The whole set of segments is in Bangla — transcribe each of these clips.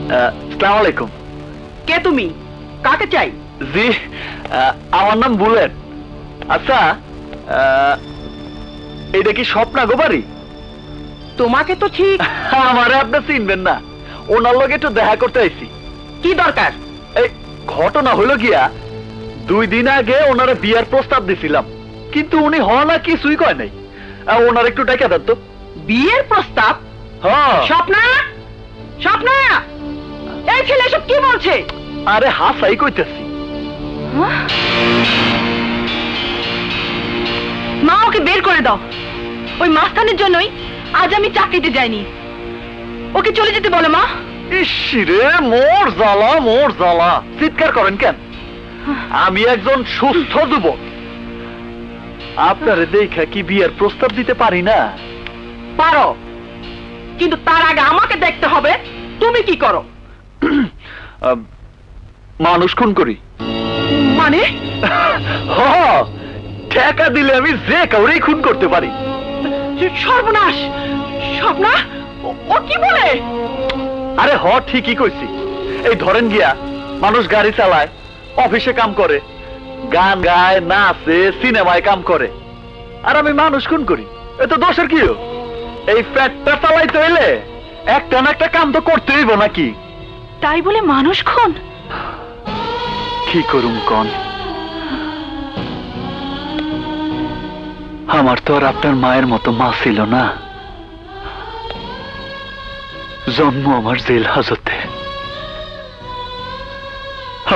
আসসালামু আলাইকুম। কে তুমি? কাকে চাই? জি, আমার নাম বুলেট। আচ্ছা, এটা কি স্বপ্না গোবারি? তোমাকে তো ঠিক। আমারে আপনি চিনবেন না, ওনার লগে একটু দেখা করতে আইছি। কি দরকার? এই ঘটনা হইল গিয়া 2 দিন আগে ওনারে বিয়ার প্রস্তাব দিছিলাম, কিন্তু উনি হ না কিছুই কয় নাই। ওনার একটু ডেকে দেন তো। বিয়ের প্রস্তাব? হ্যাঁ। স্বপ্না, স্বপ্না, এই ছেলে সব কি বলছে? আরে হাসাই কইতেছি। মা, ওকে বের করে দাও। ওই মাস্তানের জন্যই আজ আমি চাকরিতে যাইনি। ওকে চলে যেতে বলো মা। ইসরে, মোর জ্বালা মোর জ্বালা। চিৎকার করেন কেন? আমি একজন সুস্থ যুবক, আপনারে দেখা কি বিয়ের প্রস্তাব দিতে পারি না? পারো, কিন্তু তার আগে আমাকে দেখতে হবে তুমি কি করো। মানুষ খুন করি। মানে? টাকা দিলে আমি যে কাউরেই খুন করতে পারি। সর্বনাশ! স্বপ্না, ও কি বলে? আরে ঠিকই কইছি। এই ধরেন গিয়া, মানুষ গাড়ি চালায়, অফিসে কাম করে, গান গায়, নাচে, সিনেমায় কাম করে, আর আমি মানুষ খুন করি। এত দোষের কি? এই পেটটা চালাইতে হইলে একটা না একটা কাম তো করতে হইব নাকি? তাই বলে মানুষ খুন? কি করুম কন? আমার তো আর আপনার মায়ের মতো মা ছিল না। জন্ম আমার জেল হাজতে।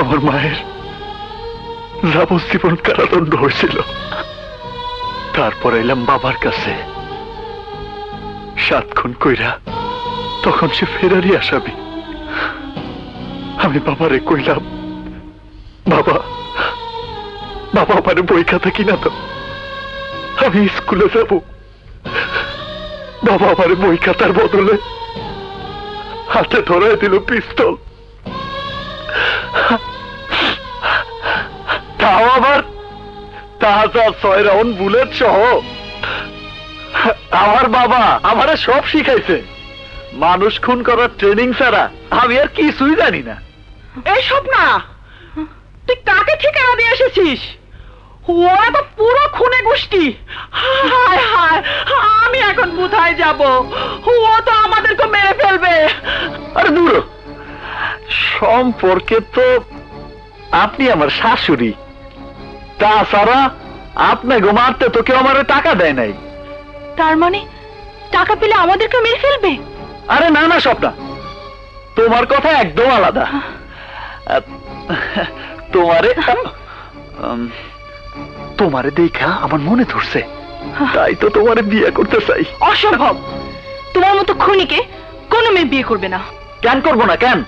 আমার মায়ের যাবজ্জীবন কারাদণ্ড হয়েছিল। তারপর এলাম বাবার কাছে 7 খুন কইরা। তখন সে ফেরারি আসামি। আমি বাবারে কইলাম, বাবা, বাবা আমারে বই খাতা কিনা তো, আমি স্কুলে যাব। বাবা আমারে বই খাতার বদলে হাতে ধরায় দিল পিস্তল। তাও আবার তাজা 6 রাউন্ড বুলেট সহ। আমার বাবা আমারে সব শিখাইছে। মানুষ খুন করার ট্রেনিং ছাড়া আমি আর কিছুই জানি না। এই স্বপ্না, তুই কাকে ঠিকানা দিয়ে এসেছিস? ওরা তো পুরো খুনে গোষ্ঠী। হায় হায়, আমি এখন কোথায় যাব? ও তো আমাদেরকে মেরে ফেলবে। আরে দূর, সম্পর্কে তো আপনি আমার শাশুড়ি। তাছাড়া আপনাকে মারতে তো কেউ আমার টাকা দেয় নাই। তার মানে টাকা পেলে আমাদেরকে মেরে ফেলবে? আরে না না স্বপ্না, তোমার কথা একদম আলাদা। তোমারে দেখা আমার মনে ধরছে, তাই তো তোমারে বিয়ে করতে চাই। অসম্ভব! তোমার মতো খুনিকে কোনো মেয়ে বিয়ে করবে না। কেন করবো না? কেন?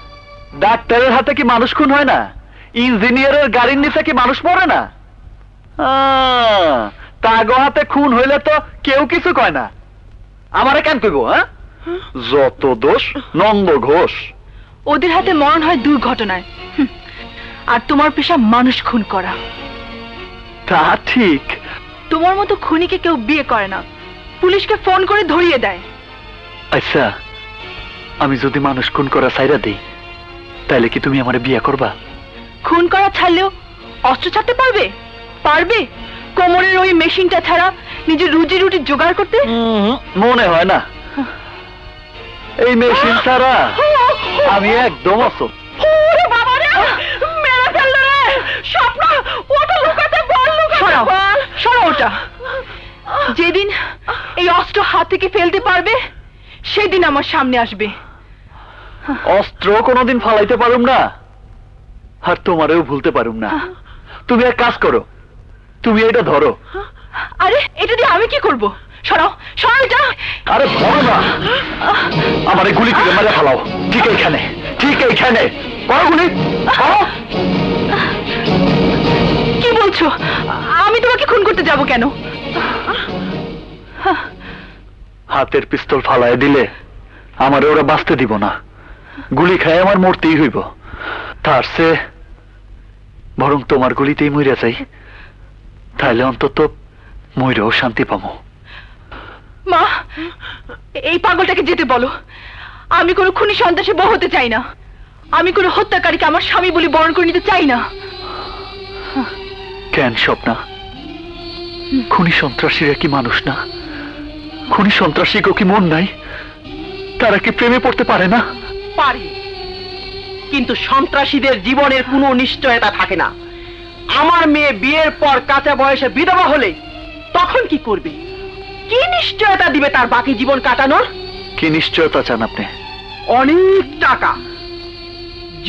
ডাক্তারের হাতে কি মানুষ খুন হয় না? ইঞ্জিনিয়ারের গাড়ির নিচে কি মানুষ মরে না? তাগো হাতে খুন হইলে তো কেউ কিছু কয় না। আমারে কেন কইব? যত দোষ নন্দ ঘোষ। ওদের হাতে মরণ হয় দুর্ঘটনায়, আর তোমার পেশা মানুষ খুন করা। তা ঠিক। তোমার মতো খুনিকে কেউ বিয়ে করে না, পুলিশকে ফোন করে ধরিয়ে দেয়। আচ্ছা, আমি যদি মানুষ খুন করা ছাইরা দিই, তাহলে কি তুমি আমারে বিয়ে করবা? খুন করা ছাড়লেও অস্ত্র ছাড়তে পারবে? পারবে কোমরের ওই মেশিনটা ছাড়া নিজের রুজি রুটি জোগাড় করতে? মনে হয় না। এই মেশিন ছাড়া আমি একদম অসুখ। ওরে বাবা রে, মেরে ফেললো রে! স্বপ্না, ওটা লুকাতে বল, লুকাতে বল। সরাও ওটা। যেদিন এই অস্ত্র হাত থেকে ফেলতে পারবে, সেদিন আমার সামনে আসবে। অস্ত্র কোনোদিন ফালাইতে পারুম না, আর তোমারেও ভুলতে পারুম না। তুমি এক কাজ করো, তুমি এটা ধরো। আরে এটা দিয়ে আমি কি করব? সরাও, সরাও এটা। আরে ধরো না, আমারে গুলি করে মেরে ফেলাও। ঠিক এইখানে, ঠিক এইখানে। করো গুলি, করো। কি বলছো? আমি তোমাকে খুন করতে যাব কেন? হাতের পিস্তল ফালায় দিলে আমারে ওরা বাঁচতে দিব না। গুলি খায় আমার মরতেই হইব। তার চেয়ে বরং তোমার গুলিতেই মইরা যাই, তাইলে অন্তত মইরাও শান্তি পাবো। মা, এই পাগলটাকে যেতে বলো। আমি কোনো খুনি সন্ত্রাসী বউ হতে চাই না। আমি কোনো হত্যাকারীকে আমার স্বামী বলে বরণ করে নিতে চাই না। কেন স্বপ্না? খুনি সন্ত্রাসীরা কি মানুষ না? খুনি সন্ত্রাসীকে কি মন নাই? তারা কি প্রেমে পড়তে পারে না? পারি, কিন্তু সন্ত্রাসীদের জীবনের কোনো নিশ্চয়তা থাকে না। আমার মেয়ে বিয়ের পর কাঁচা বয়সে বিধবা হলে তখন কি করবে? কি নিশ্চয়তা দিবে তার বাকি জীবন কাটানোর? কি নিশ্চয়তা চান আপনি? অনেক টাকা।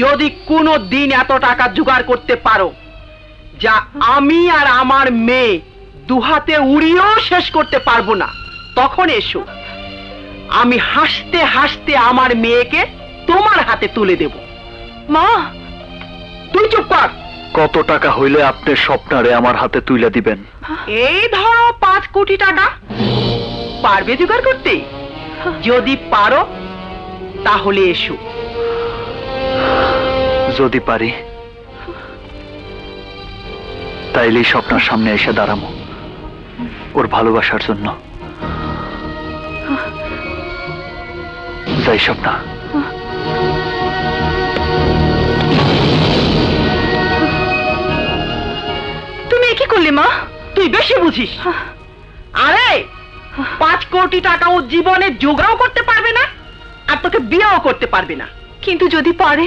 যদি কোনো দিন এত টাকা জোগাড় করতে পারো যা আমি আর আমার মেয়ে দুহাতে উড়িয়েও শেষ করতে পারবো না, তখন এসো। আমি হাসতে হাসতে আমার মেয়েকে তোমার হাতে তুলে দেব। মা, তুই চুপ কর। কত টাকা হইলে আপনি স্বপ্নারে আমার হাতে তুইলা দিবেন? এই ধরো 5 কোটি টাকা। পারবে জোগাড় করতে? যদি পারো তাহলে এসো। যদি পারি তাইলেই স্বপ্নার সামনে এসে দাঁড়াবো ওর ভালোবাসার জন্য। যাই স্বপ্না। তুমি কি করলে মা? তুই বেশি বুঝিস। আরে 5 কোটি টাকা ও জীবনে জোগাড়ও করতে পারবে না, আর তোকে বিয়েও করতে পারবে না। কিন্তু যদি পারে?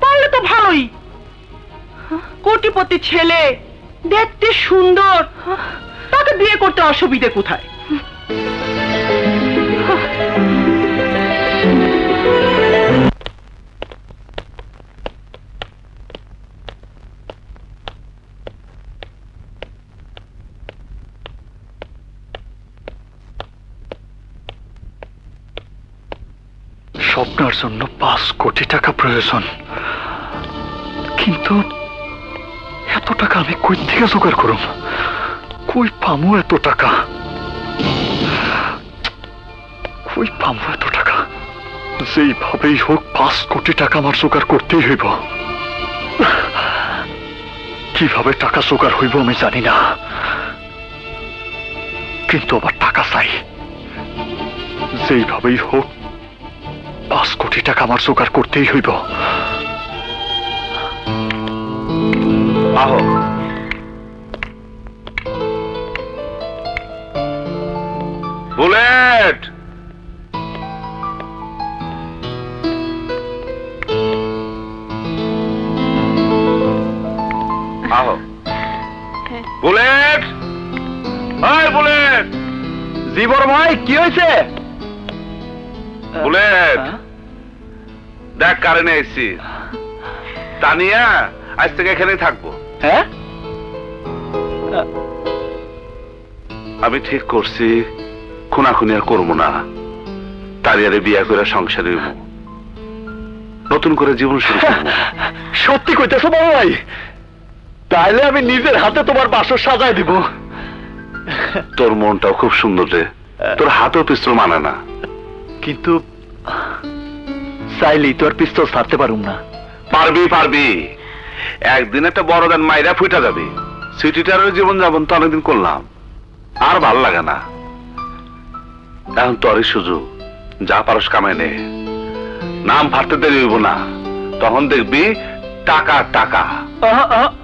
পারলে তো ভালোই। কোটিপতি ছেলে, দেখতে সুন্দর, তাকে বিয়ে করতে অসুবিধে কোথায়? স্বপ্নার জন্য 5 কোটি টাকা প্রয়োজন, কিন্তু এত টাকা আমি কই থেকে জোগাড় করুম? কই পামু এত টাকা? কই পামু এত টাকা? যেইভাবেই হোক 5 কোটি টাকা আমার জোগাড় করতেই হইব। কিভাবে টাকা জোগাড় হইব আমি জানি না, কিন্তু আবার টাকা চাই। যেইভাবেই হোক 5 কোটি টাকা আমার জোগাড় করতেই হইব। আহো। বুলেট, আহো। Bullet, high bullet. জি বড় ভাই, কি হয়েছে? বুলেট, দেখ কারেন্ট এসেছি। তানিয়া আজ থেকে এখানেই থাকবো। হ্যাঁ, আমি ঠিক করছি খুনাখুনি আর করবো না। তারিয়ারে বিয়া করে সংসারে হইব, নতুন করে জীবন শুরু করবো। সত্যি কইতেছো বড় ভাই? তাইলে আমি নিজের হাতে তোমার বাসর সাজায় দিব। তোর মনটাও খুব সুন্দর রে, তোর হাতেও পিস্তল মানে না। কিন্তু চাইলেই তো আর পিস্তল ছাড়তে পারুম না। পারবি পারবি, একদিন একটা বড় গান মাইরা ফুটা যাবে। সিটিটারের জীবন যাপন তো অনেকদিন করলাম, আর ভাল লাগে না। এখন তোরই সুযোগ, যা পারস কামাই নে। নাম ফাটতে দেরি হইব না, তখন দেখবি টাকা টাকা।